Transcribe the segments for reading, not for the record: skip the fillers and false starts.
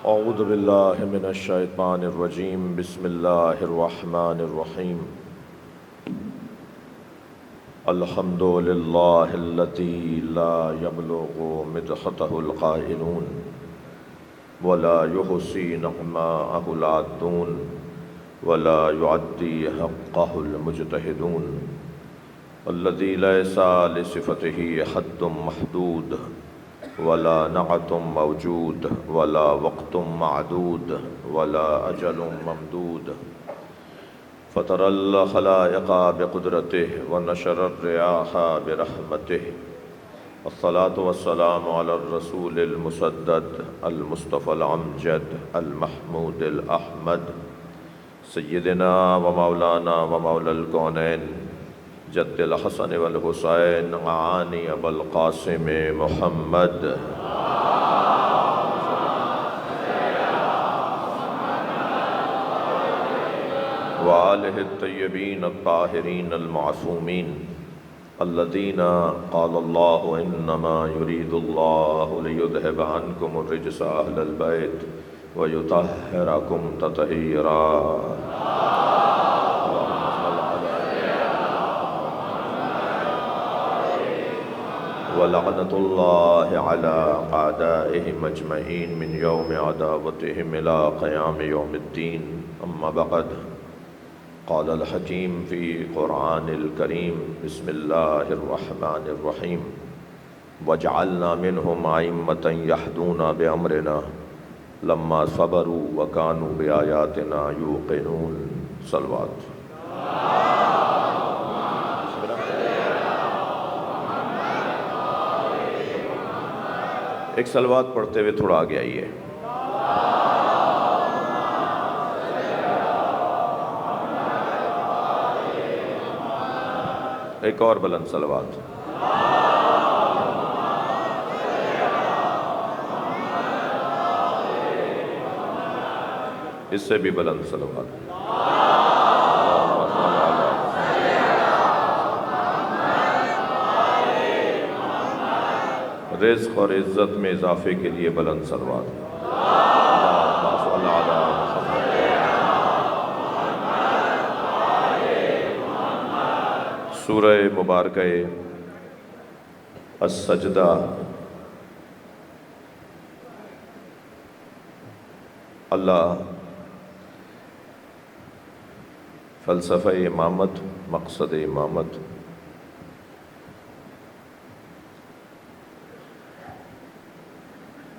اعوذ باللہ من الشیطان الرجیم بسم اللہ الرحمن الرحیم الحمد للہ الذی لا یبلغ مدحتہ القائلون ولا یحصی نعماءہ العادون ولا یعدی حقہ المجتہدون الذی لیس لصفتہ حد محدود ولا نعت موجود ولا وقت معدود ولا اجل ممدود فطر الخلائق بقدرته ونشر الرياح برحمته والصلاة والسلام على الرسول المسدد المصطفى الامجد المحمود الاحمد سیدنا ومولانا ومولا الكونین جد الحسن والحسین معانی ابو القاسم محمد وآلہ الطیبین الطاہرین المعصومین الذین قال اللہ انما یرید اللہ لیذہب عنکم الرجس اہل البیت ویطہرکم تطہیرا وَلَعْنَةُ اللَّهِ عَلَىٰ أَعْدَائِهِمْ أَجْمَعِينَ مِنْ يَوْمِ عَدَاوَتِهِمْ إِلَىٰ قِيَامِ الدِّينِ أَمَّا بَعْدُ قَالَ الْحَكِيمُ فِي قُرْآنِ الْكَرِيمِ بِسْمِ اللَّهِ الرَّحْمَٰنِ الرَّحِيمِ وَجَعَلْنَا مِنْهُمْ أَئِمَّةً يَهْدُونَ بِأَمْرِنَا لَمَّا صَبَرُوا وَكَانُوا بِآيَاتِنَا يُوقِنُونَ صلوات۔ ایک صلوات پڑھتے ہوئے تھوڑا آگے آئیے۔ ایک اور بلند صلوات۔ اس سے بھی بلند صلوات۔ رزق اور عزت میں اضافے کے لیے بلند صلوات۔ سورہ مبارکہ السجدہ اللہ فلسفہ امامت، مقصد امامت،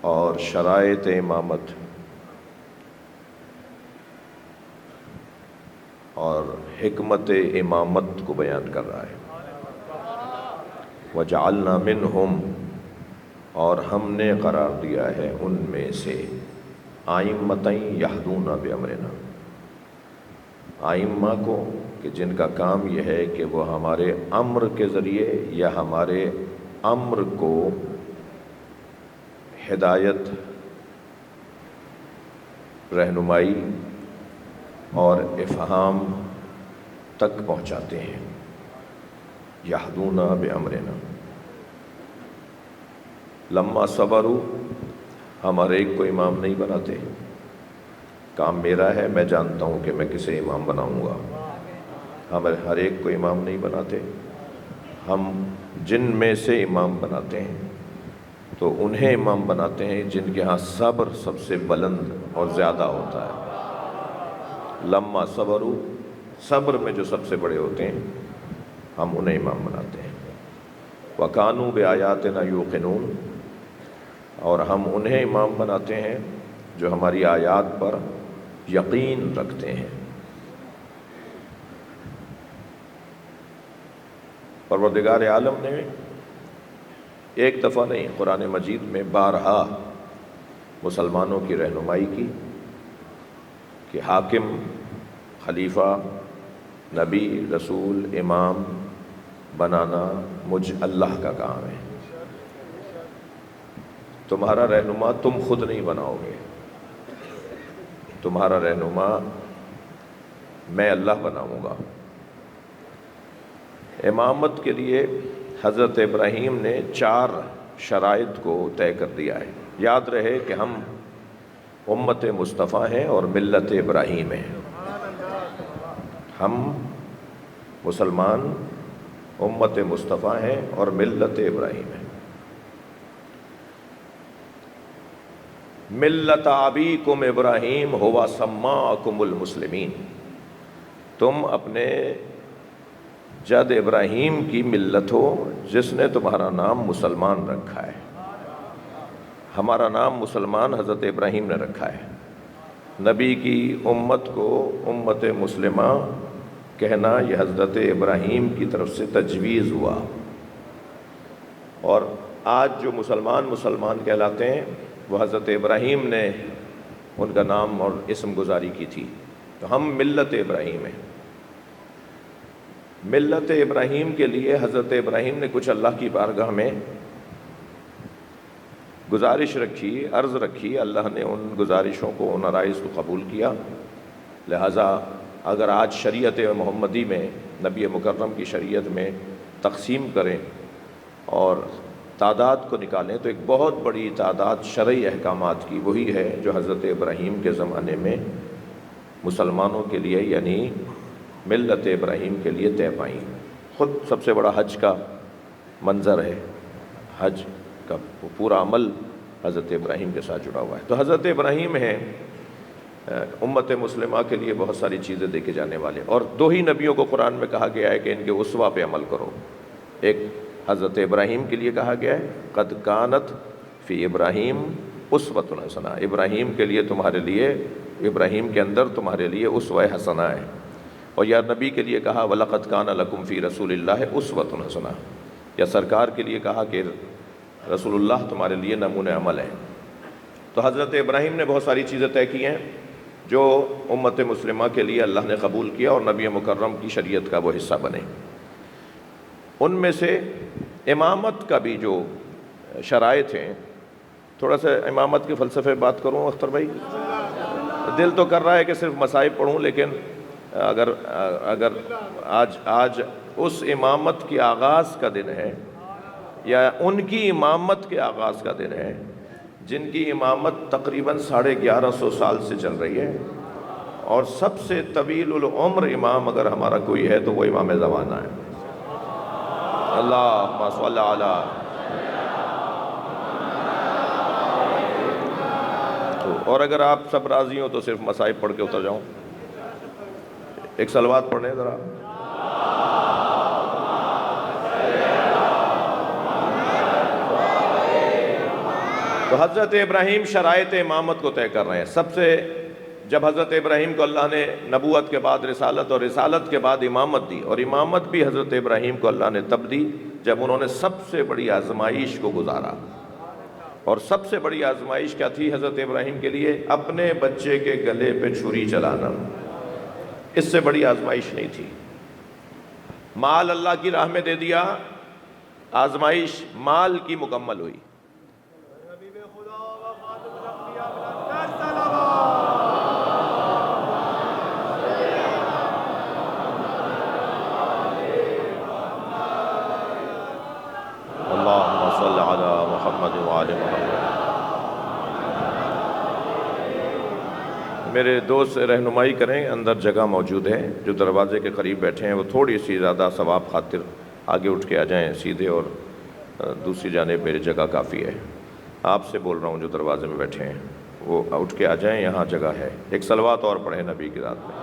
اور شرائط امامت اور حکمت امامت کو بیان کر رہا ہے۔ وَجَعَلْنَا مِنْهُمْ، اور ہم نے قرار دیا ہے ان میں سے، آئمتیں یہدون بِأمرنا، آئمہ کو کہ جن کا کام یہ ہے کہ وہ ہمارے امر کے ذریعے یا ہمارے امر کو ہدایت، رہنمائی اور افہام تک پہنچاتے ہیں۔ یہدون بامرنا، لما صبروا، ہم ہر ایک کو امام نہیں بناتے، کام میرا ہے، میں جانتا ہوں کہ میں کسے امام بناؤں گا۔ ہم ہر ایک کو امام نہیں بناتے، ہم جن میں سے امام بناتے ہیں تو انہیں امام بناتے ہیں جن کے ہاں صبر سب سے بلند اور زیادہ ہوتا ہے۔ لما صبروا، صبر میں جو سب سے بڑے ہوتے ہیں ہم انہیں امام بناتے ہیں۔ وَكَانُوا بِآيَاتِنَا يُوقِنُونَ، اور ہم انہیں امام بناتے ہیں جو ہماری آیات پر یقین رکھتے ہیں۔ پروردگار عالم نے ایک دفعہ نہیں، قرآن مجید میں بارہا مسلمانوں کی رہنمائی کی کہ حاکم، خلیفہ، نبی، رسول، امام بنانا مجھ اللہ کا کام ہے۔ تمہارا رہنما تم خود نہیں بناؤ گے، تمہارا رہنما میں اللہ بناؤں گا۔ امامت کے لیے حضرت ابراہیم نے 4 شرائط کو طے کر دیا ہے۔ یاد رہے کہ ہم امت مصطفیٰ ہیں اور ملت ابراہیم ہیں۔ ہم مسلمان امت مصطفیٰ ہیں اور ملت ابراہیم ہیں۔ ملت ابیکم ابراہیم ہوا سماکم المسلمین، تم اپنے جد ابراہیم کی ملت ہو جس نے تمہارا نام مسلمان رکھا ہے۔ ہمارا نام مسلمان حضرت ابراہیم نے رکھا ہے۔ نبی کی امت کو امت مسلمہ کہنا یہ حضرت ابراہیم کی طرف سے تجویز ہوا، اور آج جو مسلمان کہلاتے ہیں وہ حضرت ابراہیم نے ان کا نام اور اسم گزاری کی تھی۔ تو ہم ملت ابراہیم ہیں۔ ملت ابراہیم کے لیے حضرت ابراہیم نے کچھ اللہ کی بارگاہ میں گزارش رکھی، عرض رکھی، اللہ نے ان گزارشوں کو، ان عرائض کو قبول کیا۔ لہٰذا اگر آج شریعت محمدی میں، نبی مکرم کی شریعت میں تقسیم کریں اور تعداد کو نکالیں تو ایک بہت بڑی تعداد شرعی احکامات کی وہی ہے جو حضرت ابراہیم کے زمانے میں مسلمانوں کے لیے یعنی ملت ابراہیم کے لیے طے پائیں۔ خود سب سے بڑا حج کا منظر ہے، حج کا پورا عمل حضرت ابراہیم کے ساتھ جڑا ہوا ہے۔ تو حضرت ابراہیم ہیں امت مسلمہ کے لیے بہت ساری چیزیں دیکھے جانے والے، اور دو ہی نبیوں کو قرآن میں کہا گیا ہے کہ ان کے اسوہ پہ عمل کرو۔ ایک حضرت ابراہیم کے لیے کہا گیا ہے قد کانت فی ابراہیم اسوۃ حسنہ، ابراہیم کے لیے تمہارے لیے، ابراہیم کے اندر تمہارے لیے اسوہ حسنہ ہے۔ اور یا نبی کے لیے کہا وَلَقَدْ كَانَ لَكُمْ فِي رَسُولِ اللَّهِ أُسْوَةٌ حَسَنَةٌ، یا سرکار کے لیے کہا کہ رسول اللہ تمہارے لیے نمونۂ عمل ہے۔ تو حضرت ابراہیم نے بہت ساری چیزیں طے کی ہیں جو امت مسلمہ کے لیے اللہ نے قبول کیا اور نبی مکرم کی شریعت کا وہ حصہ بنے۔ ان میں سے امامت کا بھی جو شرائط ہیں، تھوڑا سا امامت کے فلسفے بات کروں اختر بھائی، دل تو کر رہا ہے کہ صرف مصائب پڑھوں، لیکن اگر آج اس امامت کے آغاز کا دن ہے یا ان کی امامت کے آغاز کا دن ہے جن کی امامت تقریباً 1150 سال سے چل رہی ہے، اور سب سے طویل العمر امام اگر ہمارا کوئی ہے تو وہ امام زمانہ ہے۔ اللہم صلی علی۔ اور اگر آپ سب راضی ہوں تو صرف مصائب پڑھ کے اتر جاؤں۔ ایک صلوات پڑھیں ذرا۔ تو حضرت ابراہیم شرائط امامت کو طے کر رہے ہیں۔ سب سے جب حضرت ابراہیم کو اللہ نے نبوت کے بعد رسالت اور رسالت کے بعد امامت دی، اور امامت بھی حضرت ابراہیم کو اللہ نے تب دی جب انہوں نے سب سے بڑی آزمائش کو گزارا۔ اور سب سے بڑی آزمائش کیا تھی حضرت ابراہیم کے لیے؟ اپنے بچے کے گلے پہ چھری چلانا۔ اس سے بڑی آزمائش نہیں تھی۔ مال اللہ کی راہ میں دے دیا، آزمائش مال کی مکمل ہوئی۔ اللہم صلی علی محمد وآل محمد۔ میرے دوست رہنمائی کریں، اندر جگہ موجود ہے، جو دروازے کے قریب بیٹھے ہیں وہ تھوڑی سی زیادہ ثواب خاطر آگے اٹھ کے آ جائیں سیدھے، اور دوسری جانب میری جگہ کافی ہے۔ آپ سے بول رہا ہوں جو دروازے میں بیٹھے ہیں وہ اٹھ کے آ جائیں، یہاں جگہ ہے۔ ایک صلوات اور پڑھیں نبی کی ذات میں۔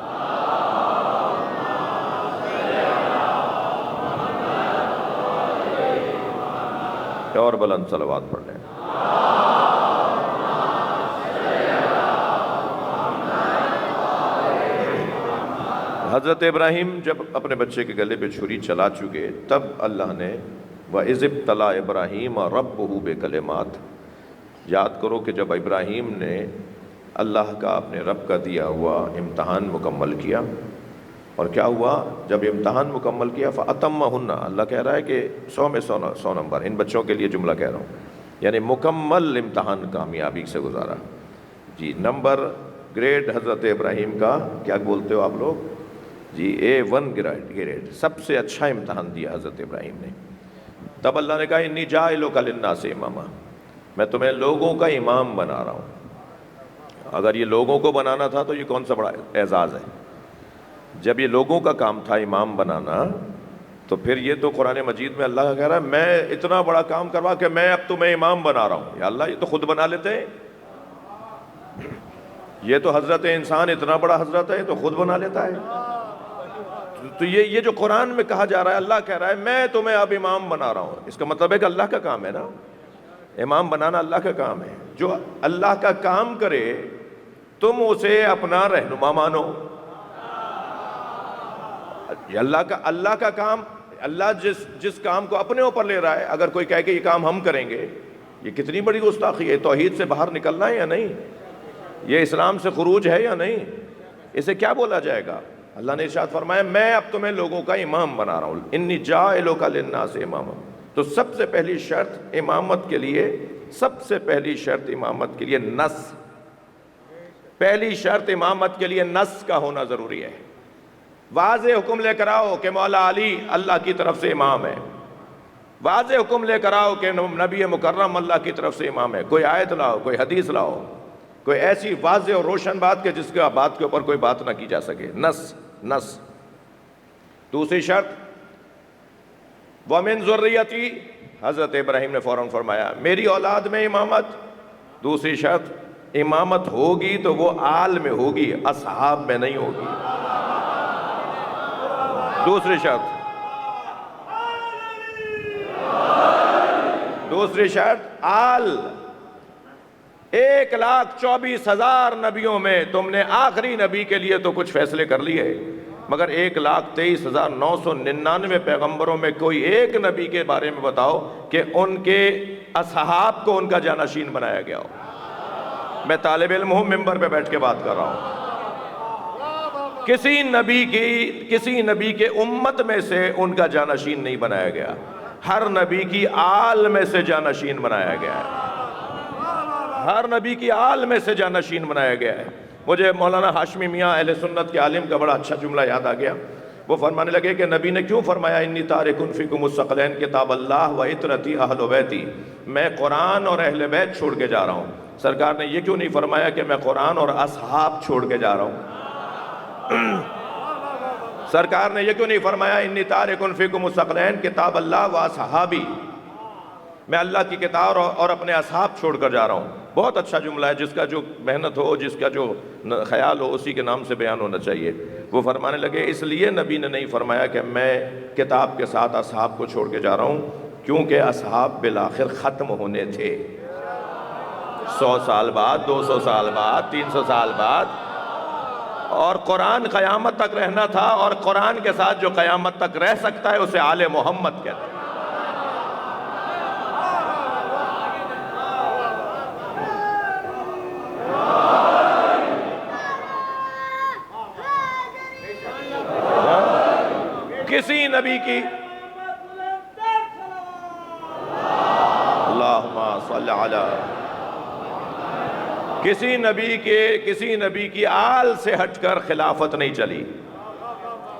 اور بلند صلوات پڑھ لیں۔ حضرت ابراہیم جب اپنے بچے کے گلے پہ چھری چلا چکے، تب اللہ نے وَإِذِ ابْتَلَىٰ إِبْرَاهِيمَ رَبُّهُ بِكَلِمَاتٍ، یاد کرو کہ جب ابراہیم نے اللہ کا، اپنے رب کا دیا ہوا امتحان مکمل کیا، اور کیا ہوا جب امتحان مکمل کیا فَأَتَمَّهُنَّ، اللہ کہہ رہا ہے کہ 100 میں 100 نمبر، ان بچوں کے لیے جملہ کہہ رہا ہوں، یعنی مکمل امتحان کامیابی سے گزارا۔ جی نمبر گریڈ حضرت ابراہیم کا کیا بولتے ہو آپ لوگ؟ جی A1 گریڈ، سب سے اچھا امتحان دیا حضرت ابراہیم نے۔ تب اللہ نے کہا انی جاعلک للناس اماما، میں تمہیں لوگوں کا امام بنا رہا ہوں۔ اگر یہ لوگوں کو بنانا تھا تو یہ کون سا بڑا اعزاز ہے؟ جب یہ لوگوں کا کام تھا امام بنانا، تو پھر یہ تو قرآن مجید میں اللہ کا کہہ رہا ہے میں اتنا بڑا کام کروا کہ میں اب تمہیں امام بنا رہا ہوں۔ یا اللہ، یہ تو خود بنا لیتے ہیں، یہ تو حضرت انسان اتنا بڑا حضرت ہے، یہ تو خود بنا لیتا ہے۔ تو یہ جو قرآن میں کہا جا رہا ہے، اللہ کہہ رہا ہے میں تمہیں اب امام بنا رہا ہوں، اس کا مطلب ہے کہ اللہ کا کام ہے نا، امام بنانا اللہ کا کام ہے۔ جو اللہ کا کام کرے تم اسے اپنا رہنما مانو۔ یہ اللہ کا کام، اللہ جس کام کو اپنے اوپر لے رہا ہے، اگر کوئی کہے کہ یہ کام ہم کریں گے، یہ کتنی بڑی گستاخی ہے۔ توحید سے باہر نکلنا ہے یا نہیں؟ یہ اسلام سے خروج ہے یا نہیں؟ اسے کیا بولا جائے گا؟ اللہ نے ارشاد فرمایا میں اب تمہیں لوگوں کا امام بنا رہا ہوں، انی جاعلک للناس اماما۔ تو سب سے پہلی شرط امامت کے لیے، امامت کے لیے نص، پہلی شرط امامت کے لیے نص کا ہونا ضروری ہے۔ واضح حکم لے کر آؤ کہ مولا علی اللہ کی طرف سے امام ہے، واضح حکم لے کر آؤ کہ نبی مکرم اللہ کی طرف سے امام ہے۔ کوئی آیت لاؤ، کوئی حدیث لاؤ، کوئی ایسی واضح اور روشن بات کہ جس کے بات کے اوپر کوئی بات نہ کی جا سکے۔ نص۔ دوسری شرط وَمِن ذُرِّيَّتِي، حضرت ابراہیم نے فوراً فرمایا میری اولاد میں امامت۔ دوسری شرط امامت ہوگی تو وہ آل میں ہوگی، اصحاب میں نہیں ہوگی۔ دوسری شرط آل۔ 1,24,000 نبیوں میں تم نے آخری نبی کے لیے تو کچھ فیصلے کر لیے، مگر 1,23,999 پیغمبروں میں کوئی ایک نبی کے بارے میں بتاؤ کہ ان کے اصحاب کو ان کا جانشین بنایا گیا ہو۔ میں طالب علم ہوں، ممبر پہ بیٹھ کے بات کر رہا ہوں۔ کسی نبی کے امت میں سے ان کا جانشین نہیں بنایا گیا، ہر نبی کی آل میں سے جانشین بنایا گیا ہے، ہر نبی کی آل میں سے جانشین بنایا گیا ہے۔ مجھے مولانا ہاشمی میاں اہل سنت کے عالم کا بڑا اچھا جملہ یاد آ گیا۔ وہ فرمانے لگے کہ نبی نے کیوں فرمایا انی تارک فیکم الثقلین کتاب اللہ و عطرتی اہل بیتی، میں قرآن اور اہل بیت چھوڑ کے جا رہا ہوں۔ سرکار نے یہ کیوں نہیں فرمایا کہ میں قرآن اور اصحاب چھوڑ کے جا رہا ہوں؟ سرکار نے یہ کیوں نہیں فرمایا انی تارک فیکم الثقلین کتاب اللہ و اصحابی، میں اللہ کی کتاب اور اپنے اصحاب چھوڑ کر جا رہا ہوں۔ بہت اچھا جملہ ہے، جس کا جو محنت ہو، جس کا جو خیال ہو، اسی کے نام سے بیان ہونا چاہیے۔ وہ فرمانے لگے اس لیے نبی نے نہیں فرمایا کہ میں کتاب کے ساتھ اصحاب کو چھوڑ کے جا رہا ہوں، کیونکہ اصحاب بالآخر ختم ہونے تھے، 100 سال بعد، 200 سال بعد، 300 سال بعد، اور قرآن قیامت تک رہنا تھا، اور قرآن کے ساتھ جو قیامت تک رہ سکتا ہے اسے آل محمد کہتے ہیں۔ کسی نبی کی اللہم صلی علی، کسی نبی کی آل سے ہٹ کر خلافت نہیں چلی۔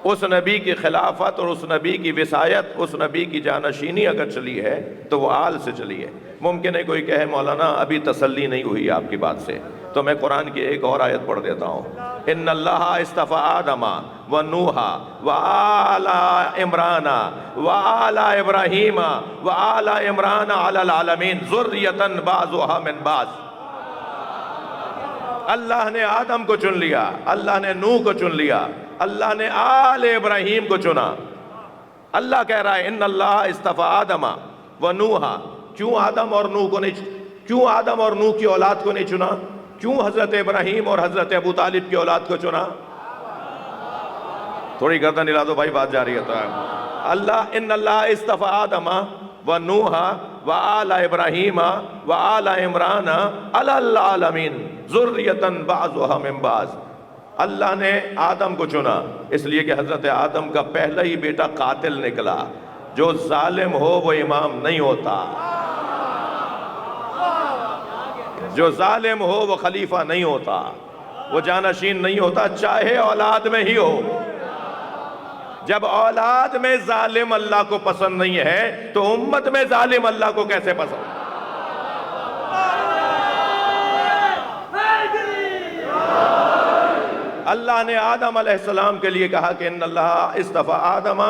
اس نبی کی خلافت اور اس نبی کی وصایت، اس نبی کی جانشینی اگر چلی ہے تو وہ آل سے چلی ہے۔ ممکن ہے کوئی کہے مولانا ابھی تسلی نہیں ہوئی آپ کی بات سے، تو میں قرآن کی ایک اور آیت پڑھ دیتا ہوں۔ ان اللہ اصطفى آدم و نوح و آل عمران و آل ابراہیم و آل عمران علی العالمین ذریۃ بعضها من بعض۔ اللہ نے آدم کو چن لیا، اللہ نے نوح کو چن لیا، اللہ نے آل ابراہیم کو چنا۔ اللہ کہہ رہا ہے ان اللہ اصطفى آدم و نوح، کیوں آدم اور نوح کی اولاد کو نہیں چنا؟ کیوں حضرت ابراہیم اور حضرت ابو طالب کی اولاد کو چنا؟ تھوڑی گردن ہلا دو بھائی، بات جاری ہے۔ ان اللہ اصطفى آدم و نوح و آل ابراہیم و آل عمران علی العالمین ذریۃ بعضها من بعض۔ اللہ نے آدم کو چنا اس لیے کہ حضرت آدم کا پہلا ہی بیٹا قاتل نکلا۔ جو ظالم ہو وہ امام نہیں ہوتا، جو ظالم ہو وہ خلیفہ نہیں ہوتا، وہ جانشین نہیں ہوتا، چاہے اولاد میں ہی ہو۔ جب اولاد میں ظالم اللہ کو پسند نہیں ہے تو امت میں ظالم اللہ کو کیسے پسند؟ اللہ نے آدم علیہ السلام کے لیے کہا کہ ان اللہ اصطفیٰ آدم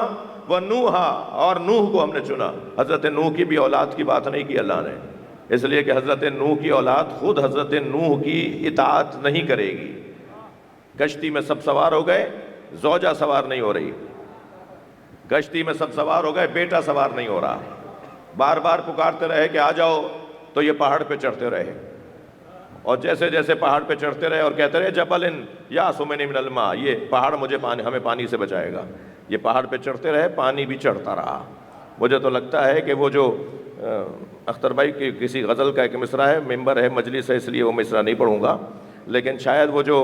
و نوحا، اور نوح کو ہم نے چنا۔ حضرت نوح کی بھی اولاد کی بات نہیں کی اللہ نے، اس لیے کہ حضرت نوح کی اولاد خود حضرت نوح کی اطاعت نہیں کرے گی۔ کشتی میں سب سوار ہو گئے، زوجہ سوار نہیں ہو رہی، کشتی میں سب سوار ہو گئے، بیٹا سوار نہیں ہو رہا، بار بار پکارتے رہے کہ آ جاؤ، تو یہ پہاڑ پہ چڑھتے رہے، اور جیسے جیسے پہاڑ پہ چڑھتے رہے اور کہتے رہے جبل یعصمنی من الماء، یہ پہاڑ مجھے ہمیں پانی سے بچائے گا، یہ پہاڑ پہ چڑھتے رہے، پانی بھی چڑھتا رہا۔ مجھے تو لگتا ہے کہ وہ جو اختر بھائی کی کسی غزل کا ایک مصرع ہے، ممبر ہے، مجلس ہے، اس لیے وہ مصرع نہیں پڑھوں گا، لیکن شاید وہ جو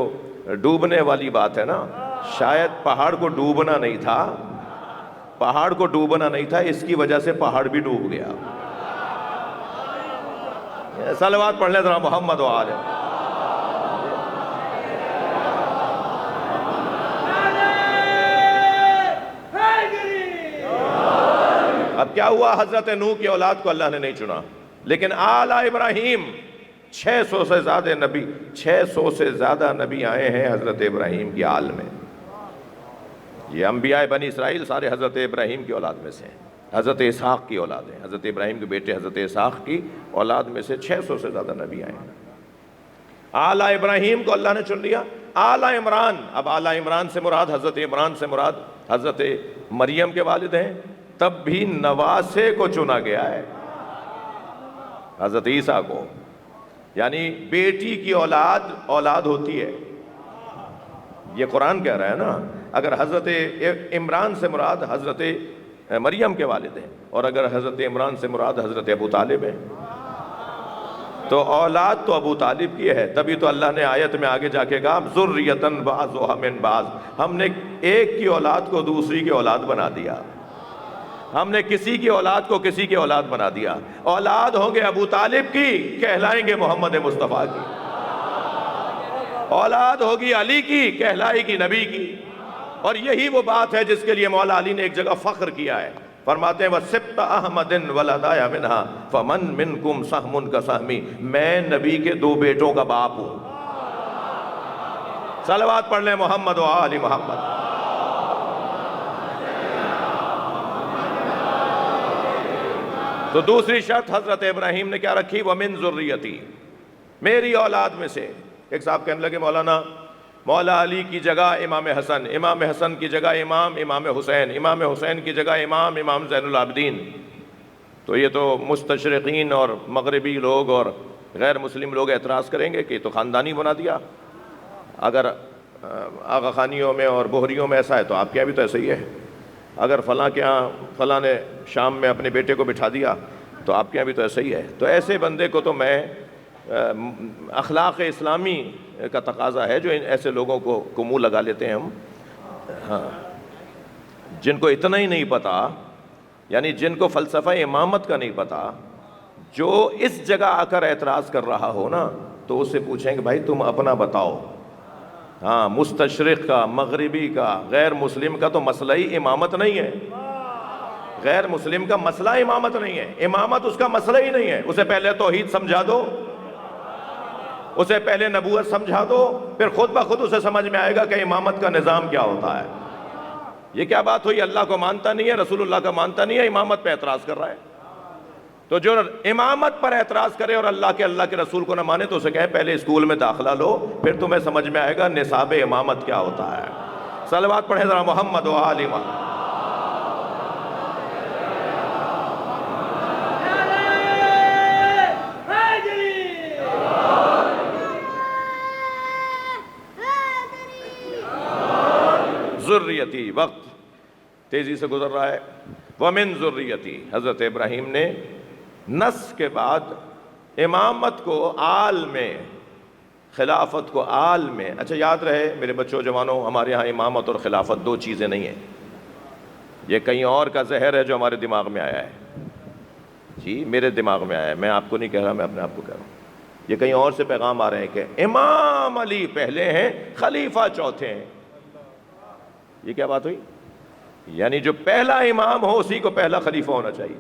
ڈوبنے والی بات ہے نا، شاید پہاڑ کو ڈوبنا نہیں تھا، پہاڑ کو ڈوبنا نہیں تھا، اس کی وجہ سے پہاڑ بھی ڈوب گیا۔ صلوات پڑھ لیں ذرا محمد و آلہ۔ اب کیا ہوا، حضرت نوح کی اولاد کو اللہ نے نہیں چنا، لیکن آل ابراہیم 600 سے زیادہ نبی، 600 سے زیادہ نبی آئے ہیں حضرت ابراہیم کی آل میں۔ یہ انبیاء بنی اسرائیل سارے حضرت ابراہیم کی اولاد میں سے ہیں، حضرت اسحاق کی اولاد ہیں، حضرت ابراہیم کے بیٹے حضرت اسحاق کی اولاد میں سے 600 سے زیادہ نبی آئے ہیں۔ آل ابراہیم کو اللہ نے چن لیا۔ آل عمران، اب آل عمران سے مراد، حضرت عمران سے مراد حضرت مریم کے والد ہیں، تب بھی نواسے کو چنا گیا ہے، حضرت عیسیٰ کو، یعنی بیٹی کی اولاد ہوتی ہے، یہ قرآن کہہ رہا ہے نا۔ اگر حضرت عمران سے مراد حضرت مریم کے والد ہیں، اور اگر حضرت عمران سے مراد حضرت ابو طالب ہیں، تو اولاد تو ابو طالب کی ہے، تبھی تو اللہ نے آیت میں آگے جا کے کہا ذریۃ بعضھا من بعض، ہم نے ایک کی اولاد کو دوسری کی اولاد بنا دیا، ہم نے کسی کی اولاد کو کسی کی اولاد بنا دیا۔ اولاد ہوں گے ابو طالب کی، کہلائیں گے محمد مصطفیٰ کی، اولاد ہوگی علی کی، کہلائے گی نبی کی۔ اور یہی وہ بات ہے جس کے لیے مولا علی نے ایک جگہ فخر کیا ہے، فرماتے ہیں وَسِبْتَ أَحْمَدٍ وَلَدَيَ مِنْهَا فَمَنْ مِنْكُمْ سَهْمٌ كَسَهْمِ، میں نبی کے 2 بیٹوں کا باپ ہوں۔ صلوات پڑھ لیں محمد و آل محمد۔ تو دوسری شرط حضرت ابراہیم نے کیا رکھی، وَمِن ذُرِّيَّتِي، میری اولاد میں سے۔ ایک صاحب کہنے لگے مولانا مولا علی کی جگہ امام حسن، امام حسن کی جگہ امام حسین، امام حسین کی جگہ امام زین العابدین، تو یہ تو مستشرقین اور مغربی لوگ اور غیر مسلم لوگ اعتراض کریں گے کہ یہ تو خاندانی بنا دیا، اگر آغا خانیوں میں اور بوہریوں میں ایسا ہے تو آپ کے یہاں بھی تو ایسا ہی ہے، اگر فلاں کے یہاں فلاں نے شام میں اپنے بیٹے کو بٹھا دیا تو آپ کے یہاں بھی تو ایسا ہی ہے۔ تو ایسے بندے کو تو میں اخلاق اسلامی کا تقاضا ہے جو ایسے لوگوں کو منہ لگا لیتے ہیں ہم، ہاں، جن کو اتنا ہی نہیں پتا، یعنی جن کو فلسفہ امامت کا نہیں پتا، جو اس جگہ آ کر اعتراض کر رہا ہو نا، تو اس سے پوچھیں کہ بھائی تم اپنا بتاؤ، ہاں، مستشرق کا، مغربی کا، غیر مسلم کا تو مسئلہ ہی امامت نہیں ہے، غیر مسلم کا مسئلہ امامت نہیں ہے، امامت اس کا مسئلہ ہی نہیں ہے۔ اسے پہلے توحید سمجھا دو، اسے پہلے نبوت سمجھا دو، پھر خود بخود اسے سمجھ میں آئے گا کہ امامت کا نظام کیا ہوتا ہے۔ یہ کیا بات ہوئی، اللہ کو مانتا نہیں ہے، رسول اللہ کا مانتا نہیں ہے، امامت پہ اعتراض کر رہا ہے۔ تو جو امامت پر اعتراض کرے اور اللہ کے رسول کو نہ مانے تو اسے کہیں پہلے اسکول میں داخلہ لو، پھر تمہیں سمجھ میں آئے گا نصاب امامت کیا ہوتا ہے۔ صلوات پڑھیں ذرا محمد و آل محمد۔ ذریتی، وقت تیزی سے گزر رہا ہے۔ وَمِن ذُرِّيَّتِي، حضرت ابراہیم نے نس کے بعد امامت کو آل میں، خلافت کو آل میں، اچھا یاد رہے میرے بچوں جوانوں، ہمارے ہاں امامت اور خلافت 2 چیزیں نہیں ہیں، یہ کہیں اور کا زہر ہے جو ہمارے دماغ میں آیا ہے، جی میرے دماغ میں آیا ہے، میں آپ کو نہیں کہہ رہا، میں اپنے آپ کو کہہ رہا ہوں، یہ کہیں اور سے پیغام آ رہے ہیں کہ امام علی پہلے ہیں، خلیفہ چوتھے ہیں۔ یہ کیا بات ہوئی، یعنی جو پہلا امام ہو اسی کو پہلا خلیفہ ہونا چاہیے۔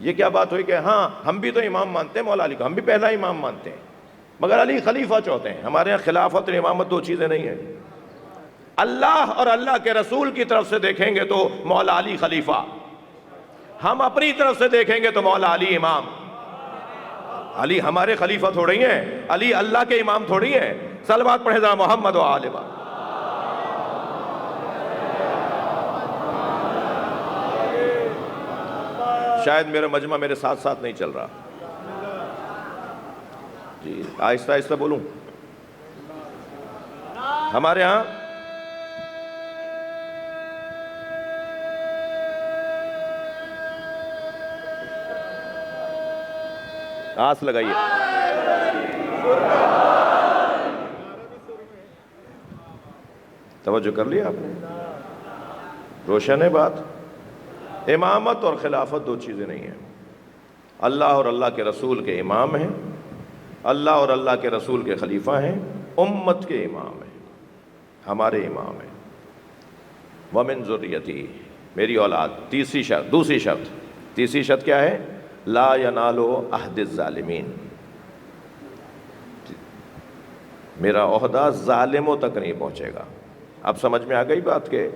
یہ کیا بات ہوئی کہ ہاں ہم بھی تو امام مانتے ہیں مولا علی کو، ہم بھی پہلا امام مانتے ہیں، مگر علی خلیفہ چاہتے ہیں. ہمارے یہاں خلافت اور امامت دو چیزیں نہیں ہیں. اللہ اور اللہ کے رسول کی طرف سے دیکھیں گے تو مولا علی خلیفہ، ہم اپنی طرف سے دیکھیں گے تو مولا علی امام. علی ہمارے خلیفہ تھوڑی ہیں، علی اللہ کے امام تھوڑی ہیں. صلوات پڑھیں ذرا محمد و آل محمد. شاید میرا مجمع میرے ساتھ ساتھ نہیں چل رہا. جی آہستہ آہستہ بولوں. ہمارے ہاں آس لگائیے. توجہ کر لیا آپ نے؟ روشن ہے بات. امامت اور خلافت دو چیزیں نہیں ہیں. اللہ اور اللہ کے رسول کے امام ہیں، اللہ اور اللہ کے رسول کے خلیفہ ہیں، امت کے امام ہیں، ہمارے امام ہیں. ومن ذریتی، میری اولاد. تیسری شرط، دوسری شرط، تیسری شرط کیا ہے؟ لا ینال عہد الظالمین. میرا عہدہ ظالموں تک نہیں پہنچے گا. اب سمجھ میں آ گئی بات کہ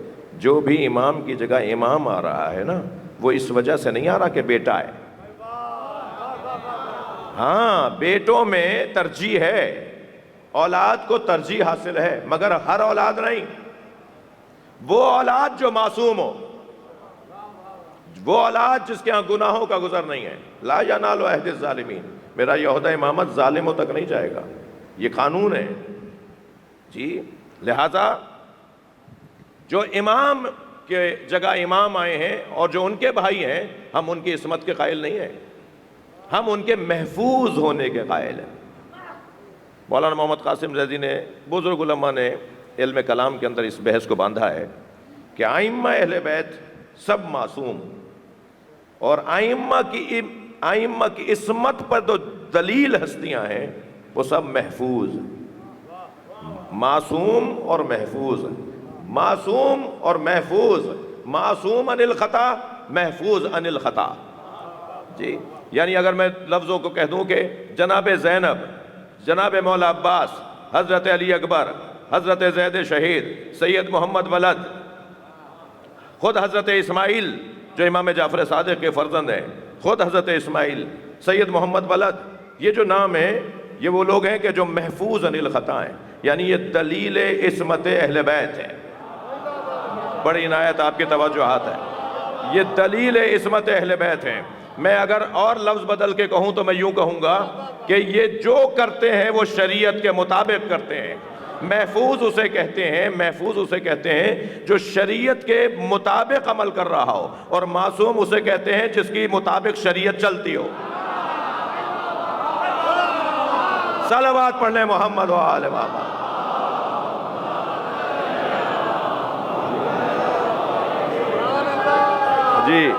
جو بھی امام کی جگہ امام آ رہا ہے نا، وہ اس وجہ سے نہیں آ رہا کہ بیٹا ہے. ہاں بیٹوں میں ترجیح ہے، اولاد کو ترجیح حاصل ہے، مگر ہر اولاد نہیں. وہ اولاد جو معصوم ہو، وہ اولاد جس کے ہاں گناہوں کا گزر نہیں ہے. لا ینال عہد الظالمین. میرا یہ عہدہ امامت ظالموں تک نہیں جائے گا. یہ قانون ہے جی. لہذا جو امام کے جگہ امام آئے ہیں اور جو ان کے بھائی ہیں، ہم ان کی عصمت کے قائل نہیں ہیں، ہم ان کے محفوظ ہونے کے قائل ہیں. مولانا محمد قاسم زیدی نے، بزرگ علماء نے علم کلام کے اندر اس بحث کو باندھا ہے کہ ائمہ اہل بیت سب معصوم، اور ائمہ کی عصمت پر جو دلیل ہستیاں ہیں وہ سب محفوظ. معصوم اور محفوظ، معصوم اور محفوظ. معصوم عن الخطا، محفوظ عن الخطا. جی یعنی اگر میں لفظوں کو کہہ دوں کہ جناب زینب، جناب مولا عباس، حضرت علی اکبر، حضرت زید شہید، سید محمد ولد، خود حضرت اسماعیل جو امام جعفر صادق کے فرزند ہیں، خود حضرت اسماعیل، سید محمد ولد، یہ جو نام ہیں یہ وہ لوگ ہیں کہ جو محفوظ عن الخطا ہیں. یعنی یہ دلیل عصمت اہل بیت ہے. بڑی عنایت آپ کی توجہات ہے. یہ دلیل عصمت اہل بیت ہیں. میں اگر اور لفظ بدل کے کہوں تو میں یوں کہوں گا کہ یہ جو کرتے ہیں وہ شریعت کے مطابق کرتے ہیں. محفوظ اسے کہتے ہیں، محفوظ اسے کہتے ہیں جو شریعت کے مطابق عمل کر رہا ہو، اور معصوم اسے کہتے ہیں جس کی مطابق شریعت چلتی ہو. صلوات پڑھ لیں محمد و آل محمد. جی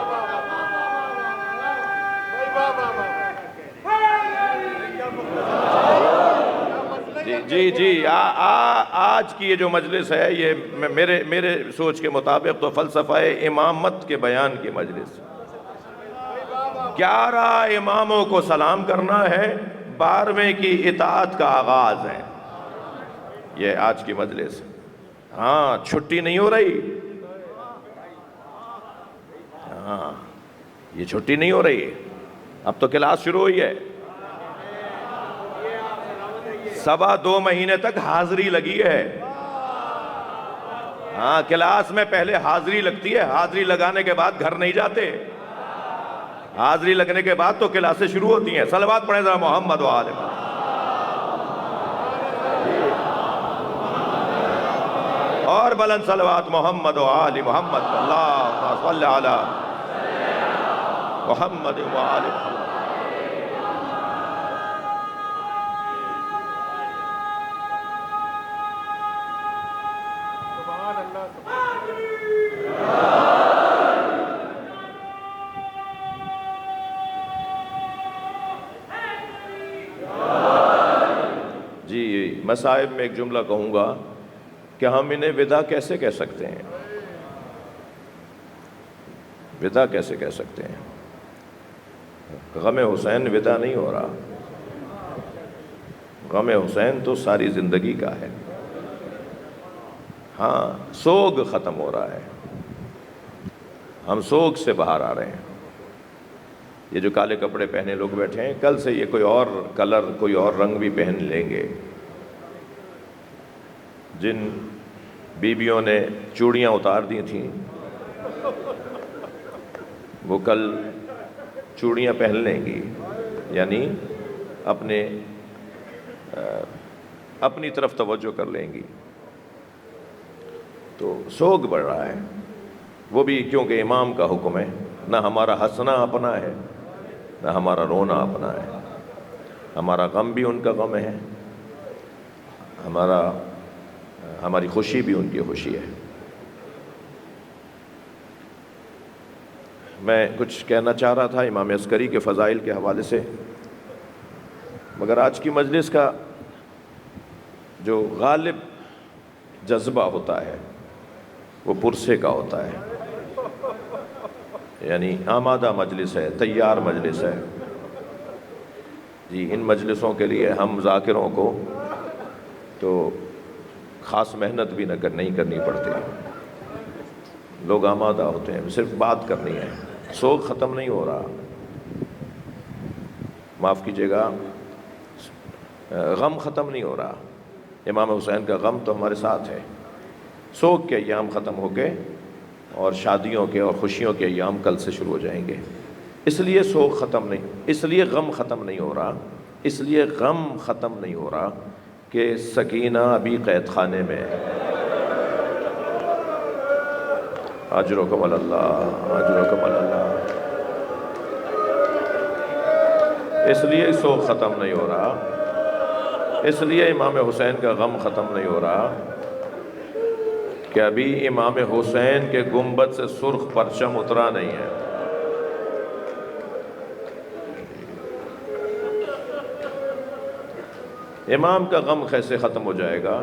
جی جی آج کی یہ جو مجلس ہے یہ میرے سوچ کے مطابق تو فلسفہ امامت کے بیان کی مجلس. 11 اماموں کو سلام کرنا ہے، 12ویں کی اطاعت کا آغاز ہے. یہ آج کی مجلس. ہاں چھٹی نہیں ہو رہی. ہاں یہ چھٹی نہیں ہو رہی. اب تو کلاس شروع ہوئی ہے. 2.25 مہینے تک حاضری لگی ہے. ہاں کلاس میں پہلے حاضری لگتی ہے، حاضری لگانے کے بعد گھر نہیں جاتے. حاضری لگنے کے بعد تو کلاسیں شروع ہوتی ہیں. صلوات پڑھیں ذرا محمد و آل محمد. اور بلند صلوات محمد و آل محمد. اللہم صل علی محمد و آل محمد. جی مصائب میں ایک جملہ کہوں گا کہ ہم انہیں ودا کیسے کہہ سکتے ہیں؟ ودا کیسے کہہ سکتے ہیں؟ غم حسین ودا نہیں ہو رہا. غم حسین تو ساری زندگی کا ہے. ہاں سوگ ختم ہو رہا ہے، ہم سوگ سے باہر آ رہے ہیں. یہ جو کالے کپڑے پہنے لوگ بیٹھے ہیں، کل سے یہ کوئی اور کلر، کوئی اور رنگ بھی پہن لیں گے. جن بیویوں نے چوڑیاں اتار دی تھیں وہ کل چوڑیاں پہن لیں گی، یعنی اپنی طرف توجہ کر لیں گی. تو سوگ بڑھ رہا ہے، وہ بھی کیونکہ امام کا حکم ہے. نہ ہمارا ہنسنا اپنا ہے، نہ ہمارا رونا اپنا ہے. ہمارا غم بھی ان کا غم ہے، ہماری خوشی بھی ان کی خوشی ہے. میں کچھ کہنا چاہ رہا تھا امام عسکری کے فضائل کے حوالے سے، مگر آج کی مجلس کا جو غالب جذبہ ہوتا ہے وہ پرسے کا ہوتا ہے، یعنی آمادہ مجلس ہے، تیار مجلس ہے. جی ان مجلسوں کے لیے ہم ذاکروں کو تو خاص محنت بھی نہیں کرنی پڑتی. لوگ آمادہ ہوتے ہیں، صرف بات کرنی ہے. سوگ ختم نہیں ہو رہا، معاف کیجیے گا، غم ختم نہیں ہو رہا. امام حسین کا غم تو ہمارے ساتھ ہے. سوگ کے ایام ختم ہو کے اور شادیوں کے اور خوشیوں کے ایام کل سے شروع ہو جائیں گے. اس لیے سوگ ختم نہیں، اس لیے غم ختم نہیں ہو رہا، اس لیے غم ختم نہیں ہو رہا کہ سکینہ ابھی قید خانے میں ہے. اجرکم اللہ، اجرکم اللہ. اس لیے سوگ ختم نہیں ہو رہا، اس لیے امام حسین کا غم ختم نہیں ہو رہا کہ ابھی امام حسین کے گنبد سے سرخ پرچم اترا نہیں ہے. امام کا غم کیسے ختم ہو جائے گا؟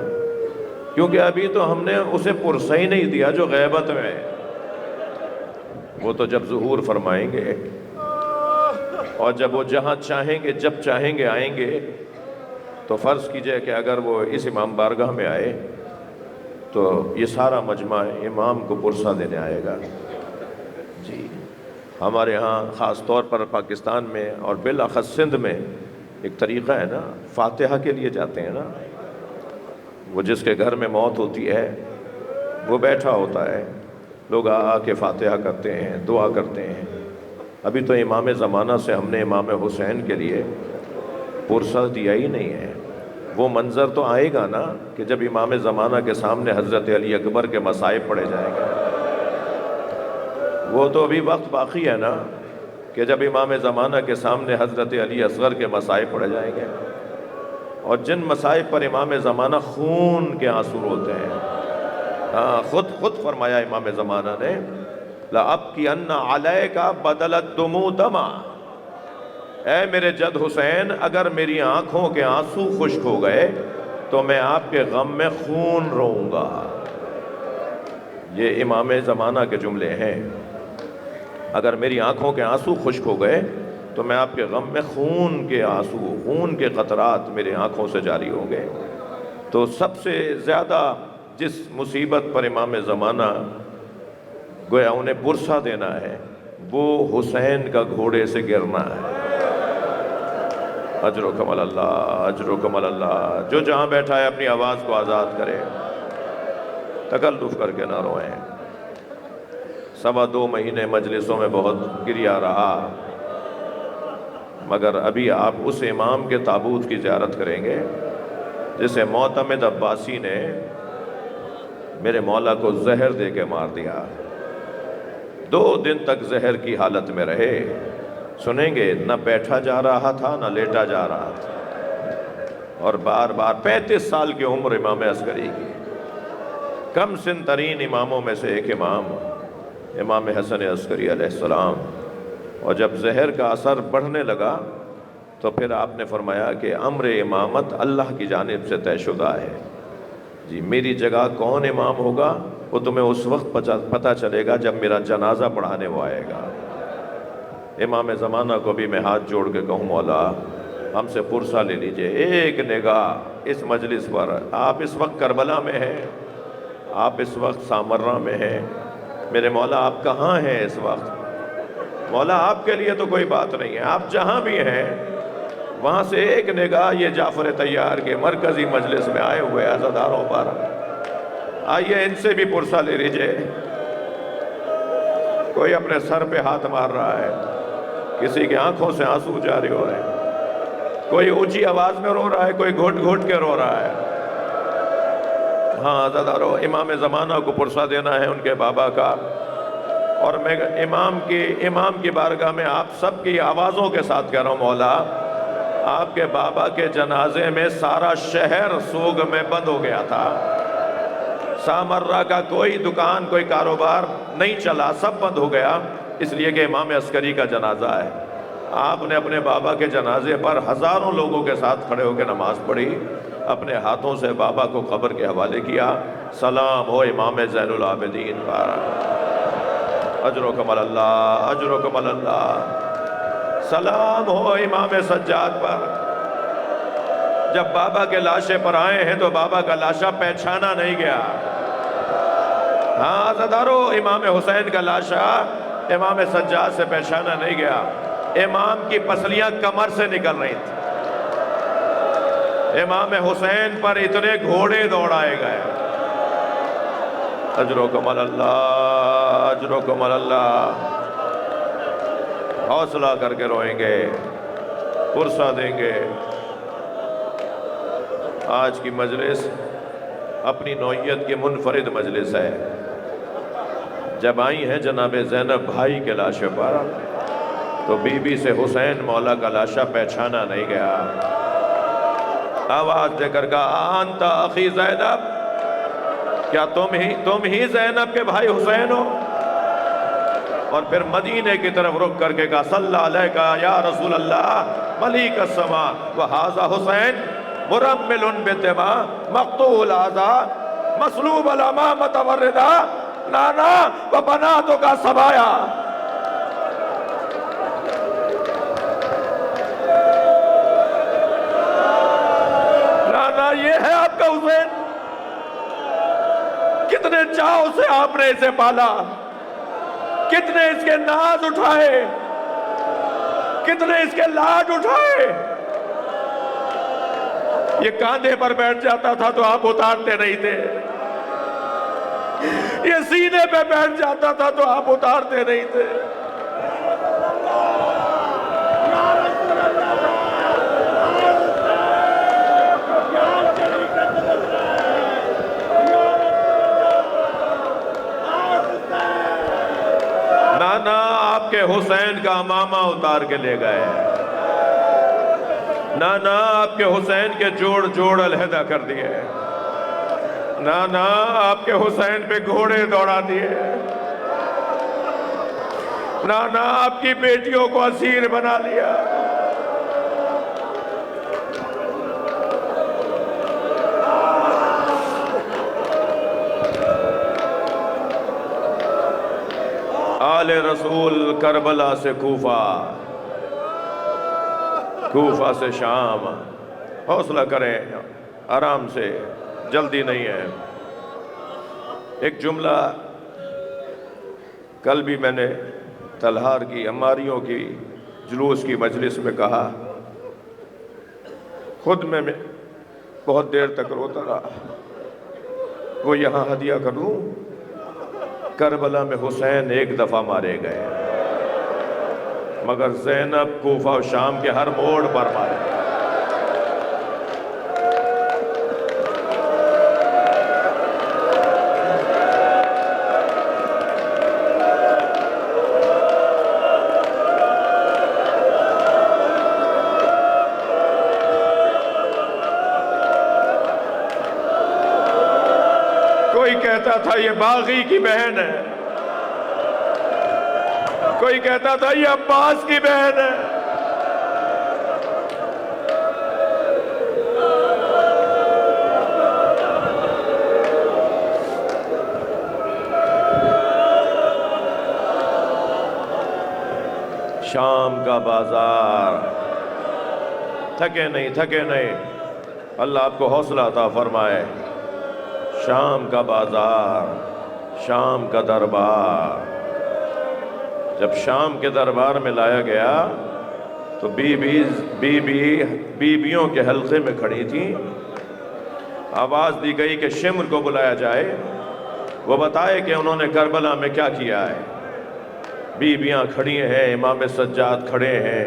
کیونکہ ابھی تو ہم نے اسے پرسہ ہی نہیں دیا جو غیبت میں ہے. وہ تو جب ظہور فرمائیں گے اور جب وہ جہاں چاہیں گے، جب چاہیں گے آئیں گے، تو فرض کیجئے کہ اگر وہ اس امام بارگاہ میں آئے تو یہ سارا مجمع امام کو پرسہ دینے آئے گا. جی ہمارے ہاں خاص طور پر پاکستان میں اور بالاخص سندھ میں ایک طریقہ ہے نا، فاتحہ کے لیے جاتے ہیں نا. وہ جس کے گھر میں موت ہوتی ہے وہ بیٹھا ہوتا ہے، لوگ آ کے فاتحہ کرتے ہیں، دعا کرتے ہیں. ابھی تو امام زمانہ سے ہم نے امام حسین کے لیے پرسہ دیا ہی نہیں ہے. وہ منظر تو آئے گا نا کہ جب امام زمانہ کے سامنے حضرت علی اکبر کے مصائب پڑھے جائیں گے. وہ تو ابھی وقت باقی ہے نا کہ جب امام زمانہ کے سامنے حضرت علی اصغر کے مصائب پڑھے جائیں گے، اور جن مصائب پر امام زمانہ خون کے آنسو روتے ہیں. ہاں خود فرمایا امام زمانہ نے، لَأَبْكِيَنَّ عَلَيْكَ بَدَلَ الدُّمُوعِ دَمًا. اے میرے جد حسین، اگر میری آنکھوں کے آنسو خشک ہو گئے تو میں آپ کے غم میں خون روں گا. یہ امام زمانہ کے جملے ہیں. اگر میری آنکھوں کے آنسو خشک ہو گئے تو میں آپ کے غم میں خون کے آنسو، خون کے قطرات میرے آنکھوں سے جاری ہوں گے. تو سب سے زیادہ جس مصیبت پر امام زمانہ گویا انہیں پرسہ دینا ہے وہ حسین کا گھوڑے سے گرنا ہے. اجرکم اللہ، اجرکم اللہ. جو جہاں بیٹھا ہے اپنی آواز کو آزاد کرے، تکلف کر کے نہ روئیں. 2.25 مہینے مجلسوں میں بہت گریا رہا، مگر ابھی آپ اس امام کے تابوت کی زیارت کریں گے جسے معتمد عباسی نے میرے مولا کو زہر دے کے مار دیا. 2 دن تک زہر کی حالت میں رہے. سنیں گے نہ بیٹھا جا رہا تھا نہ لیٹا جا رہا تھا، اور بار بار 35 سال کی عمر امام عسکری کی، کم سن ترین اماموں میں سے ایک امام حسن عسکری علیہ السلام. اور جب زہر کا اثر بڑھنے لگا تو پھر آپ نے فرمایا کہ امر امامت اللہ کی جانب سے طے شدہ ہے. جی میری جگہ کون امام ہوگا وہ تمہیں اس وقت پتہ چلے گا جب میرا جنازہ پڑھانے وہ آئے گا. امام زمانہ کو بھی میں ہاتھ جوڑ کے کہوں، مولا ہم سے پرسہ لے لیجئے، ایک نگاہ اس مجلس پر۔ آپ اس وقت کربلا میں ہیں، آپ اس وقت سامرہ میں ہیں، میرے مولا آپ کہاں ہیں اس وقت؟ مولا آپ کے لیے تو کوئی بات نہیں ہے، آپ جہاں بھی ہیں وہاں سے ایک نگاہ یہ جعفر طیار کے مرکزی مجلس میں آئے ہوئے عزاداروں پر، آئیے ان سے بھی پرسہ لے لیجئے۔ کوئی اپنے سر پہ ہاتھ مار رہا ہے، کسی کی آنکھوں سے آنسو جاری ہو رہے ہیں، کوئی اونچی آواز میں رو رہا ہے، کوئی گھٹ گھٹ کے رو رہا ہے۔ ہاں عزادارو، امام زمانہ کو پرسہ دینا ہے ان کے بابا کا، اور میں امام کی بارگاہ میں آپ سب کی آوازوں کے ساتھ کہہ رہا ہوں، مولا آپ کے بابا کے جنازے میں سارا شہر سوگ میں بند ہو گیا تھا، سامرہ کا کوئی دکان کوئی کاروبار نہیں چلا، سب بند ہو گیا، اس لیے کہ امام عسکری کا جنازہ ہے۔ آپ نے اپنے بابا کے جنازے پر ہزاروں لوگوں کے ساتھ کھڑے ہو کے نماز پڑھی، اپنے ہاتھوں سے بابا کو قبر کے حوالے کیا۔ سلام ہو امام زین العابدین پر، اجرکم اللہ، اجرکم اللہ۔ سلام ہو امام سجاد پر۔ جب بابا کے لاشے پر آئے ہیں تو بابا کا لاشا پہچانا نہیں گیا۔ ہاں عزادارو، امام حسین کا لاشا امام سجاد سے پہچانا نہیں گیا، امام کی پسلیاں کمر سے نکل رہی تھی۔ امام حسین پر اتنے گھوڑے دوڑائے گئے۔ اجرکم اللہ، اجرکم اللہ۔ حوصلہ کر کے روئیں گے، پرسہ دیں گے۔ آج کی مجلس اپنی نوعیت کی منفرد مجلس ہے۔ جب آئی ہیں جناب زینب بھائی کے لاشے پر تو بی بی سے حسین مولا کا لاشا پہچانا نہیں گیا۔ آواز دے کر کہا انت اخی زینب، کیا تم ہی زینب کے بھائی حسین ہو؟ اور پھر مدینے کی طرف رک کر کے کہا صلی اللہ علیہ یا رسول اللہ ملیک السما وہذا حسین مرمل بالدماء مقطوع الاعضاء مصلوب الامامۃ والرداء نانا وبناتک صبایا۔ نانا یہ ہے آپ کا حسین، کتنے چاؤ سے آپ نے اسے پالا، کتنے اس کے ناز اٹھائے، کتنے اس کے لاڈ اٹھائے۔ یہ کاندھے پر بیٹھ جاتا تھا تو آپ اتارتے نہیں تھے، یہ سینے پہ بیٹھ جاتا تھا تو آپ اتارتے نہیں تھے۔ نانا آپ کے حسین کا امامہ اتار کے لے گئے، نانا آپ کے حسین کے جوڑ جوڑ علیحدہ کر دیے، نانا آپ کے حسین پہ گھوڑے دوڑا دیے، نانا آپ کی بیٹیوں کو اسیر بنا لیا۔ آل رسول کربلا سے کوفہ، کوفہ سے شام۔ حوصلہ کریں، آرام سے، جلدی نہیں ہے۔ ایک جملہ کل بھی میں نے تلہار کی عماریوں کی جلوس کی مجلس میں کہا، خود میں بہت دیر تک روتا رہا، وہ یہاں ہدیہ کر لوں۔ کربلا میں حسین ایک دفعہ مارے گئے مگر زینب کوفہ و شام کے ہر موڑ پر مارے گئے۔ کوئی کہتا تھا یہ باغی کی بہن ہے، کوئی کہتا تھا یہ عباس کی بہن ہے۔ شام کا بازار تھکے نہیں. اللہ آپ کو حوصلہ عطا فرمائے. شام کا بازار، شام کا دربار. جب شام کے دربار میں لایا گیا تو بیویوں کے حلقے میں کھڑی تھی. آواز دی گئی کہ شمر کو بلایا جائے، وہ بتائے کہ انہوں نے کربلا میں کیا کیا ہے. بیویاں کھڑی ہیں، امام سجاد کھڑے ہیں،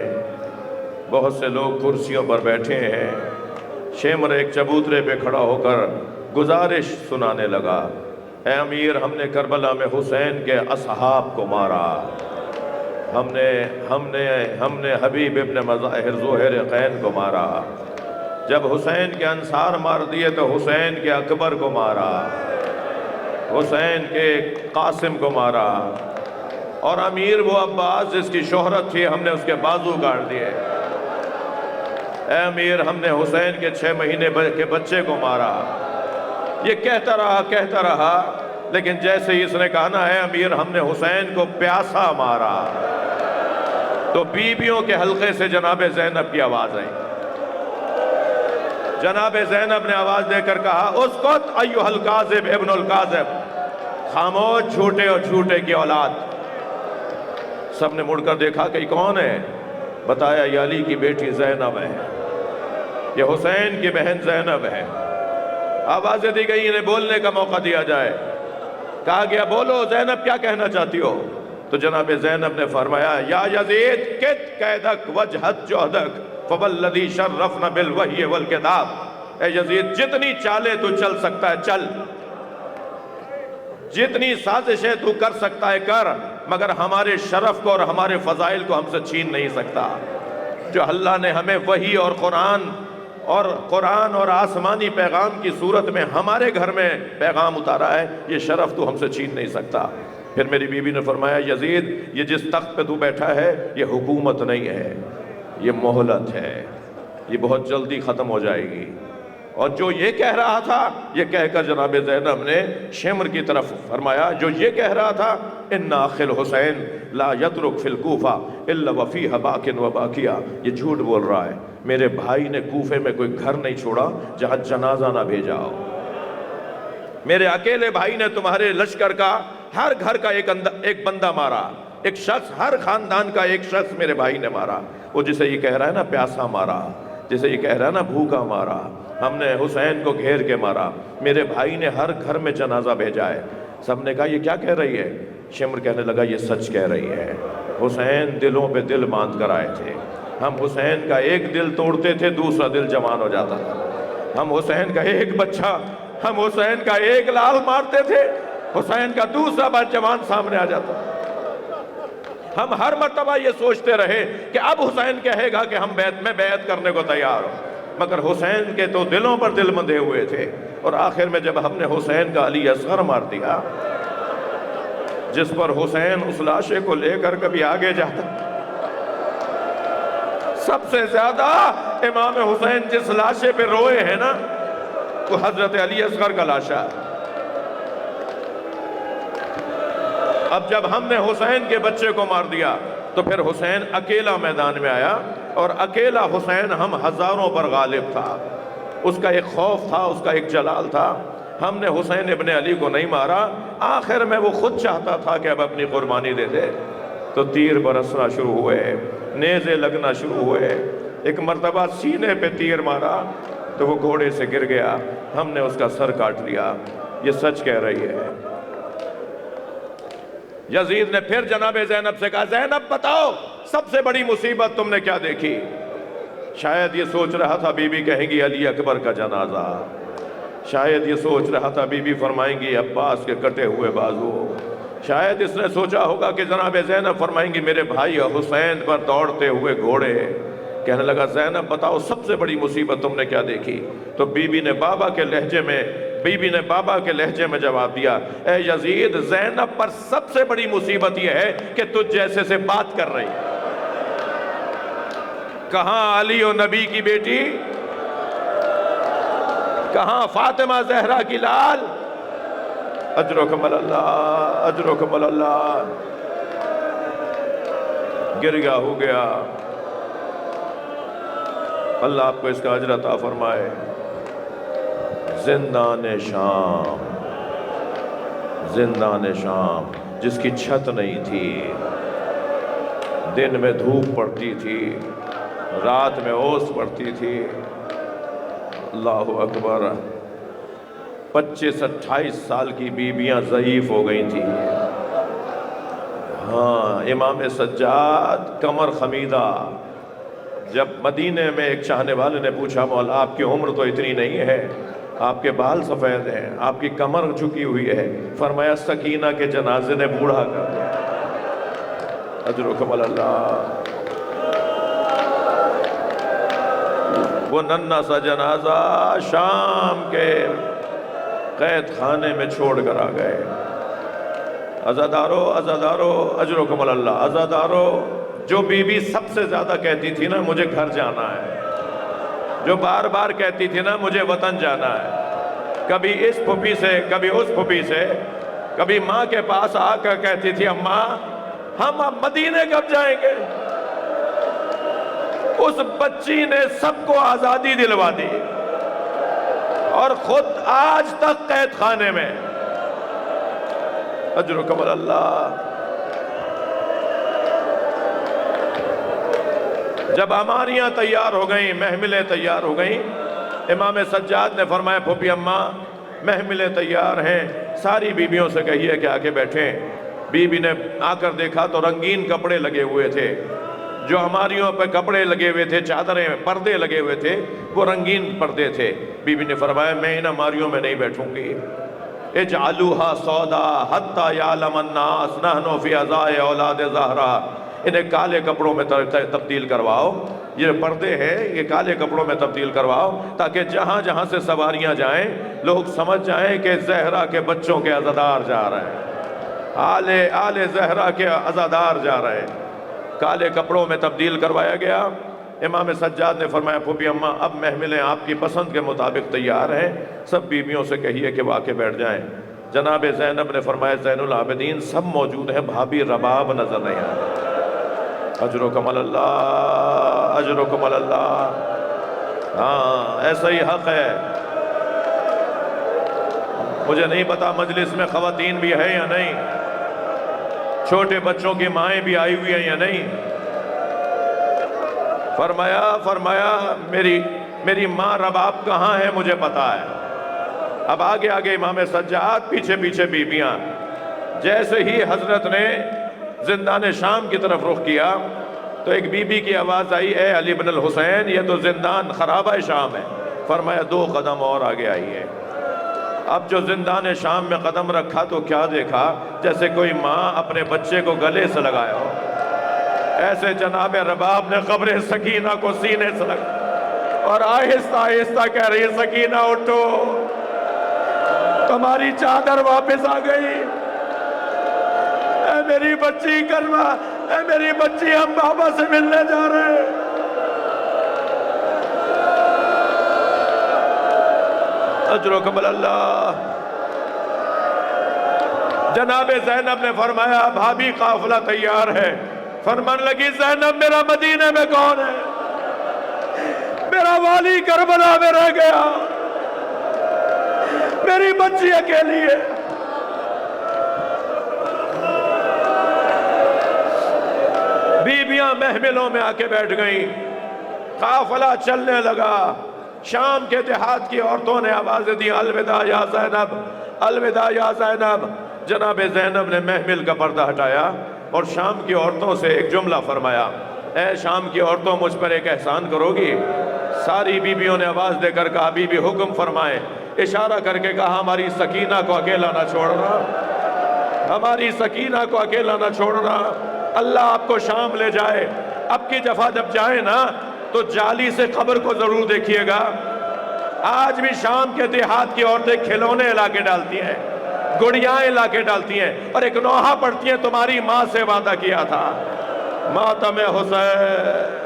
بہت سے لوگ کرسیوں پر بیٹھے ہیں. شمر ایک چبوترے پہ کھڑا ہو کر گزارش سنانے لگا، اے امیر، ہم نے کربلا میں حسین کے اصحاب کو مارا. ہم نے حبیب ابن مظاہر ظہیر قین کو مارا. جب حسین کے انصار مار دیے تو حسین کے اکبر کو مارا، حسین کے قاسم کو مارا. اور امیر وہ عباس جس کی شہرت تھی، ہم نے اس کے بازو کاٹ دیے. اے امیر، ہم نے حسین کے 6 مہینے کے بچے کو مارا. یہ کہتا رہا لیکن جیسے ہی اس نے کہا نا اے امیر ہم نے حسین کو پیاسا مارا، تو بیویوں کے حلقے سے جناب زینب کی آواز آئی. جناب زینب نے آواز دے کر کہا، اسکت ایھا الکاذب ابن الکاذب، خاموش جھوٹے اور جھوٹے کی اولاد. سب نے مڑ کر دیکھا کہ یہ کون ہے؟ بتایا یہ علی کی بیٹی زینب ہے، یہ حسین کی بہن زینب ہے. آوازیں دی گئی انہیں بولنے کا موقع دیا جائے. کہا گیا بولو زینب کیا کہنا چاہتی ہو؟ تو جناب زینب نے فرمایا، یا یزید کت قیدک وجہت جہدک فوالذی شرفنا بالوحی والکتاب. اے یزید جتنی چالیں تو چل سکتا ہے چل، جتنی سازشیں تو کر سکتا ہے کر، مگر ہمارے شرف کو اور ہمارے فضائل کو ہم سے چھین نہیں سکتا. جو اللہ نے ہمیں وحی اور قرآن اور آسمانی پیغام کی صورت میں ہمارے گھر میں پیغام اتارا ہے، یہ شرف تو ہم سے چھین نہیں سکتا. پھر میری بیوی نے فرمایا، یزید یہ جس تخت پہ تو بیٹھا ہے یہ حکومت نہیں ہے، یہ مہلت ہے، یہ بہت جلدی ختم ہو جائے گی. اور جو یہ کہہ رہا تھا، یہ کہہ کر جناب زینب نے شمر کی طرف فرمایا، جو یہ کہہ رہا تھا ان اخ الحسین لا یترک فی الکوفہ الا وفیہ باق و باقیہ، یہ جھوٹ بول رہا ہے. میرے بھائی نے کوفے میں کوئی گھر نہیں چھوڑا جہاں جنازہ نہ بھیجا ہو. میرے اکیلے بھائی نے تمہارے لشکر کا ہر گھر کا ایک بندہ مارا، ایک شخص، ہر خاندان کا ایک شخص میرے بھائی نے مارا. وہ جسے یہ کہہ رہا ہے نا پیاسا مارا، جسے یہ کہہ رہا ہے نا بھوکا مارا، ہم نے حسین کو گھیر کے مارا. میرے بھائی نے ہر گھر میں جنازہ بھیجا ہے. سب نے کہا یہ کیا کہہ رہی ہے؟ شمر کہنے لگا یہ سچ کہہ رہی ہے. حسین دلوں پہ دل باندھ کر آئے تھے. ہم حسین کا ایک دل توڑتے تھے دوسرا دل جوان ہو جاتا تھا. ہم حسین کا ایک بچہ، ہم حسین کا ایک لال مارتے تھے، حسین کا دوسرا بار جوان سامنے آ جاتا تھا. ہم ہر مرتبہ یہ سوچتے رہے کہ اب حسین کہے گا کہ ہم میں بیعت کرنے کو تیار ہوں، مگر حسین کے تو دلوں پر دل بندھے ہوئے تھے. اور آخر میں جب ہم نے حسین کا علی اصغر مار دیا، جس پر حسین اس لاشے کو لے کر کبھی آگے جاتا، سب سے زیادہ امام حسین جس لاشے پہ روئے ہیں نا وہ حضرت علی اصغر کا لاشا ہے. اب جب ہم نے حسین کے بچے کو مار دیا تو پھر حسین اکیلا میدان میں آیا، اور اکیلا حسین ہم ہزاروں پر غالب تھا. اس کا ایک خوف تھا، اس کا ایک جلال تھا. ہم نے حسین ابن علی کو نہیں مارا. آخر میں وہ خود چاہتا تھا کہ اب اپنی قربانی دے دے، تو تیر برسنا شروع ہوئے، نیزے لگنا شروع ہوئے. ایک مرتبہ سینے پہ تیر مارا تو وہ گھوڑے سے گر گیا. ہم نے اس کا سر کاٹ لیا. یہ سچ کہہ رہی ہے. یزید نے پھر جناب زینب سے کہا، زینب بتاؤ سب سے بڑی مصیبت تم نے کیا دیکھی؟ شاید یہ سوچ رہا تھا بی بی کہیں گی علی اکبر کا جنازہ، شاید یہ سوچ رہا تھا بی بی فرمائیں گی عباس کے کٹے ہوئے بازو، شاید اس نے سوچا ہوگا کہ جناب زینب فرمائیں گی میرے بھائی حسین پر دوڑتے ہوئے گھوڑے. کہنے لگا زینب بتاؤ سب سے بڑی مصیبت تم نے کیا دیکھی؟ تو بی بی نے بابا کے لہجے میں جواب دیا، اے یزید زینب پر سب سے بڑی مصیبت یہ ہے کہ تجھ جیسے سے بات کر رہی. کہاں علی و نبی کی بیٹی، کہاں فاطمہ زہرا کی لال، اجرکم اللہ اجرکم اللہ. گر گیا ہو گیا. اللہ آپ کو اس کا اجر عطا فرمائے۔ زندان شام، زندان شام جس کی چھت نہیں تھی، دن میں دھوپ پڑتی تھی، رات میں اوس پڑتی تھی، اللہ اکبر، 25-28 سال کی بیویاں ضعیف ہو گئی تھیں۔ ہاں، امام سجاد کمر خمیدہ۔ جب مدینے میں ایک چاہنے والے نے پوچھا مولا آپ کی عمر تو اتنی نہیں ہے، آپ کے بال سفید ہیں، آپ کی کمر جھکی ہوئی ہے، فرمایا سکینہ کے جنازے نے بوڑھا کر دیا۔ اجرکم اللہ۔ وہ ننھا سا جنازہ شام کے قید خانے میں چھوڑ کر آ گئے۔ عزادارو عزادارو اجرکم اللہ، عزادارو، جو بی بی سب سے زیادہ کہتی تھی نا مجھے گھر جانا ہے، جو بار بار کہتی تھی نا مجھے وطن جانا ہے، کبھی اس پھوپھی سے کبھی اس پھوپھی سے، کبھی ماں کے پاس آ کر کہتی تھی اماں ہم اب مدینے کب جائیں گے، اس بچی نے سب کو آزادی دلوا دی اور خود آج تک قید خانے میں۔ اجرکم اللہ۔ جب ہماریاں تیار ہو گئیں، محملیں تیار ہو گئیں، امام سجاد نے فرمایا پھوپھی اماں محملیں تیار ہیں، ساری بیویوں سے کہیے کہ آ کے بیٹھیں۔ بی بی نے آ کر دیکھا تو رنگین کپڑے لگے ہوئے تھے، جو ہماریوں پہ کپڑے لگے ہوئے تھے، چادریں، پردے لگے ہوئے تھے، وہ رنگین پردے تھے۔ بی بی نے فرمایا میں ان ہماریوں میں نہیں بیٹھوں گی۔ اجعلوہا سودا حتی یعلم الناس نحن فی عزاء اولاد زہرا، انہیں کالے کپڑوں میں تبدیل کرواؤ، یہ پردے ہیں یہ کالے کپڑوں میں تبدیل کرواؤ تاکہ جہاں جہاں سے سواریاں جائیں لوگ سمجھ جائیں کہ زہرا کے بچوں کے عزادار جا رہے ہیں، آل زہرا کے عزادار جا رہے ہیں۔ کالے کپڑوں میں تبدیل کروایا گیا۔ امام سجاد نے فرمایا پھوپھی اماں اب محملیں آپ کی پسند کے مطابق تیار ہیں، سب بیویوں سے کہیے کہ وہ آ کے بیٹھ جائیں۔ جناب زینب نے فرمایا زین العابدین سب موجود ہیں، بھابھی رباب نظر نہیں آ رہی۔ اجرکم اللہ، اجرکم اللہ۔ ہاں ایسا ہی حق ہے۔ مجھے نہیں پتا مجلس میں خواتین بھی ہے یا نہیں، چھوٹے بچوں کی مائیں بھی آئی ہوئی ہیں یا نہیں۔ فرمایا میری ماں رباب کہاں ہے مجھے پتا ہے۔ اب آگے آگے امام سجاد، پیچھے پیچھے بیویاں۔ جیسے ہی حضرت نے زندان شام کی طرف رخ کیا تو ایک بی بی کی آواز آئی اے علی بن الحسین یہ تو زندان خرابہ شام ہے۔ فرمایا 2 قدم اور آگے آئیے۔ اب جو زندان شام میں قدم رکھا تو کیا دیکھا، جیسے کوئی ماں اپنے بچے کو گلے سے لگایا ہو، ایسے جناب رباب نے قبر سکینہ کو سینے سے لگا اور آہستہ آہستہ کہہ رہی سکینہ اٹھو، تمہاری چادر واپس آ گئی، اے میری بچی کرما، اے میری بچی ہم بابا سے ملنے جا رہے ہیں۔ اجرکم اللہ۔ جناب زینب نے فرمایا بھابھی قافلہ تیار ہے۔ فرمان لگی زینب میرا مدینے میں کون ہے، میرا والی کربلا میں رہ گیا، میری بچی اکیلی ہے۔ بیویاں محملوں میں آ کے بیٹھ گئیں، قافلہ چلنے لگا۔ شام کے دیہات کی عورتوں نے آوازیں دی الوداع یا زینب، الوداع یا زینب۔ جناب زینب نے محمل کا پردہ ہٹایا اور شام کی عورتوں سے ایک جملہ فرمایا، اے شام کی عورتوں مجھ پر ایک احسان کرو گی؟ ساری بیویوں نے آواز دے کر کہا بی بی حکم فرمائیں۔ اشارہ کر کے کہا ہماری سکینہ کو اکیلا نہ چھوڑنا، ہماری سکینہ کو اکیلا نہ چھوڑنا، اللہ آپ کو شام لے جائے۔ اب کی دفعہ جب جائیں نا تو جالی سے قبر کو ضرور دیکھیے گا۔ آج بھی شام کے دیہات کی عورتیں کھلونے لا کے ڈالتی ہیں، گڑیاں لا کے ڈالتی ہیں اور ایک نوحہ پڑھتی ہیں تمہاری ماں سے وعدہ کیا تھا، ماتم حسین